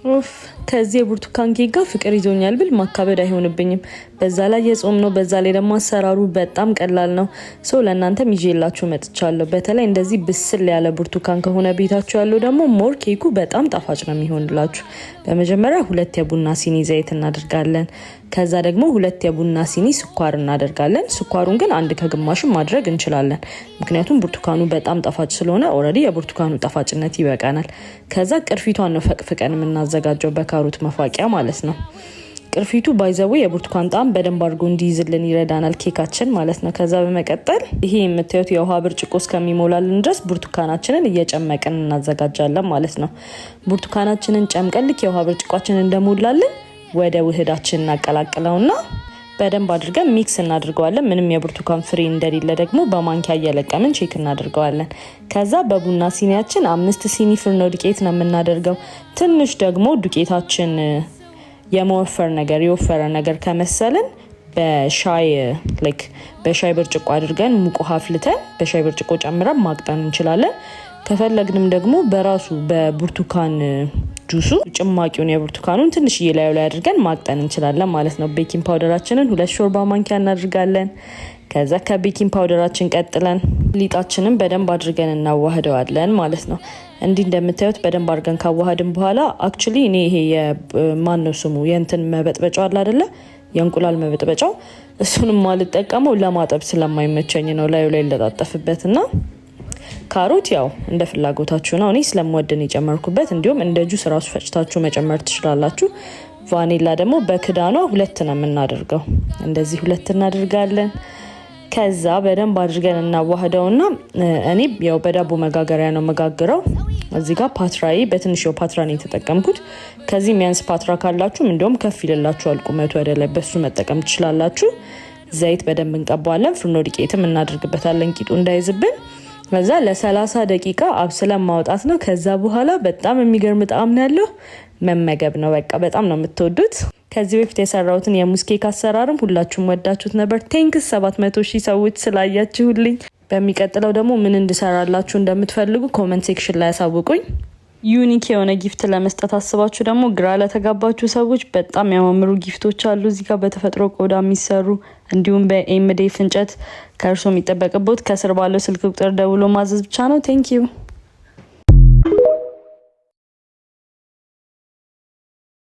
ኡፍ ከዚህ የብርቱካን ኬክ ጋር ፍቅር ይዞኛል ብል ማካበድ አይሆንብኝም። በዛ ላይ የጾም ነው፣ በዛ ላይ ደግሞ አሰራሩ በጣም ቀላል ነው። ሰው ለእናንተም ይዤላችሁ መጥቻለሁ። በተለይ እንደዚህ ብስል ያለ ብርቱካን ከሆነ ቤታችሁ ያለው ደግሞ ሞር ኬኩ በጣም ጣፋጭ ነው የሚሆንላችሁ። በመጀመሪያ 2 የቡና ሲኒ ዘይት እናደርጋለን። ከዛ ደግሞ 2 የቡና ሲኒ ስኳር እናደርጋለን። ስኳሩን ግን 1 ከግማሽ ማድረግ እንችላለን፣ ምክንያቱም ብርቱካኑ በጣም ጣፋጭ ስለሆነ ኦሬዲ የብርቱካኑ ጣፋጭነት ይበቃናል። ከዛ ቅርፊቷን ነው ፈቅፍቀን የምናዘጋጀው በካሮት መፋቂያ ማለት ነው። ቅርፊቱ ባይዘው የብርቱካን ጣም በደንብ አድርጎ እንዲይዝልን ይረዳናል ኬካችን ማለት ነው። ከዛ በመቀጠል ይሄ የምታዩት የውሃ ብርጭቆ እስከሚሞላልን ድረስ ብርቱካናችንን እየጨመቀን እናዘጋጃለን ማለት ነው። ብርቱካናችንን ጨምቀን ልክ የውሃ ብርጭቋችንን እንደሞላልን ወደ ውህዳችን እናቀላቅለውና በደንብ አድርገን ሚክስ እናድርገዋለን። ምንም የብርቱካን ፍሬ እንደሌለ ደግሞ በማንኪያ እየለቀምን ቼክ እናድርገዋለን። ከዛ በቡና ሲኒያችን 5 ሲኒ ፍርኖ ዱቄት ነው የምናደርገው። ትንሽ ደግሞ ዱቄታችን የመወፈር ነገር የወፈረ ነገር ከመሰለን በሻይ ብርጭቆ አድርገን ሙቅ ውሃ አፍልተን በሻይ ብርጭቆ ጨምረን ማቅጠን እንችላለን። ከፈለግንም ደግሞ በራሱ በብርቱካን ጁሱ ጭማቂውን የብርቱካኑን ትንሽ ላይ አድርገን ማቅጠን እንችላለን ማለት ነው። ቤኪንግ ፓውደራችንን 2 ሾርባ ማንኪያ እናደርጋለን። ከዛ ከቤኪንግ ፓውደራችን ቀጥለን ሊጣችንን በደንብ አድርገን እናዋህደዋለን ማለት ነው። እንዲህ እንደምታዩት በደንብ አድርገን ካዋሃድን በኋላ አክቹሊ እኔ ይሄ የማነው ስሙ የእንትን መበጥበጫው አለ አይደለ፣ የእንቁላል መበጥበጫው እሱንም ማልጠቀመው ለማጠብ ስለማይመቸኝ ነው። ላዩ ላይ ለጣጠፍበትና ካሮት ያው እንደ ፍላጎታችሁ ነው። እኔ ስለምወድን የጨመርኩበት፣ እንዲሁም እንደ ጁስ ራሱ ፈጭታችሁ መጨመር ትችላላችሁ። ቫኒላ ደግሞ በክዳኗ 2 ነው የምናደርገው። እንደዚህ 2 እናደርጋለን። ከዛ በደንብ አድርገን እናዋህደውና እኔ ያው በዳቦ መጋገሪያ ነው መጋገረው። እዚህ ጋር ፓትራዬ በትንሽ ፓትራ ነው የተጠቀምኩት። ከዚህ ሚያንስ ፓትራ ካላችሁ እንደውም ከፍ ይልላችኋል ቁመቱ ወደ ላይ፣ በሱ መጠቀም ትችላላችሁ። ዘይት በደንብ እንቀባዋለን። ፍርኖ ዱቄትም እናደርግበታለን ቂጡ እንዳይዝብን። ከዛ ለ30 ደቂቃ አብስለን ማውጣት ነው። ከዛ በኋላ በጣም የሚገርም ጣዕም ነው ያለው። መመገብ ነው በቃ። በጣም ነው የምትወዱት። ከዚህ በፊት የሰራሁትን የሙዝ ኬክ አሰራርም ሁላችሁም ወዳችሁት ነበር። ቴንክስ 700,000 ሰዎች ስላያችሁልኝ። በሚቀጥለው ደግሞ ምን እንድሰራላችሁ እንደምትፈልጉ ኮሜንት ሴክሽን ላይ ያሳውቁኝ። ዩኒክ የሆነ ጊፍት ለመስጠት አስባችሁ ደግሞ ግራ ለተጋባችሁ ሰዎች በጣም ያማምሩ ጊፍቶች አሉ እዚህ ጋር በተፈጥሮ ቆዳ የሚሰሩ፣ እንዲሁም በኤምዴፍ እንጨት። ከእርሶ የሚጠበቅበት ከስር ባለው ስልክ ቁጥር ደውሎ ማዘዝ ብቻ ነው። ቴንክ ዩ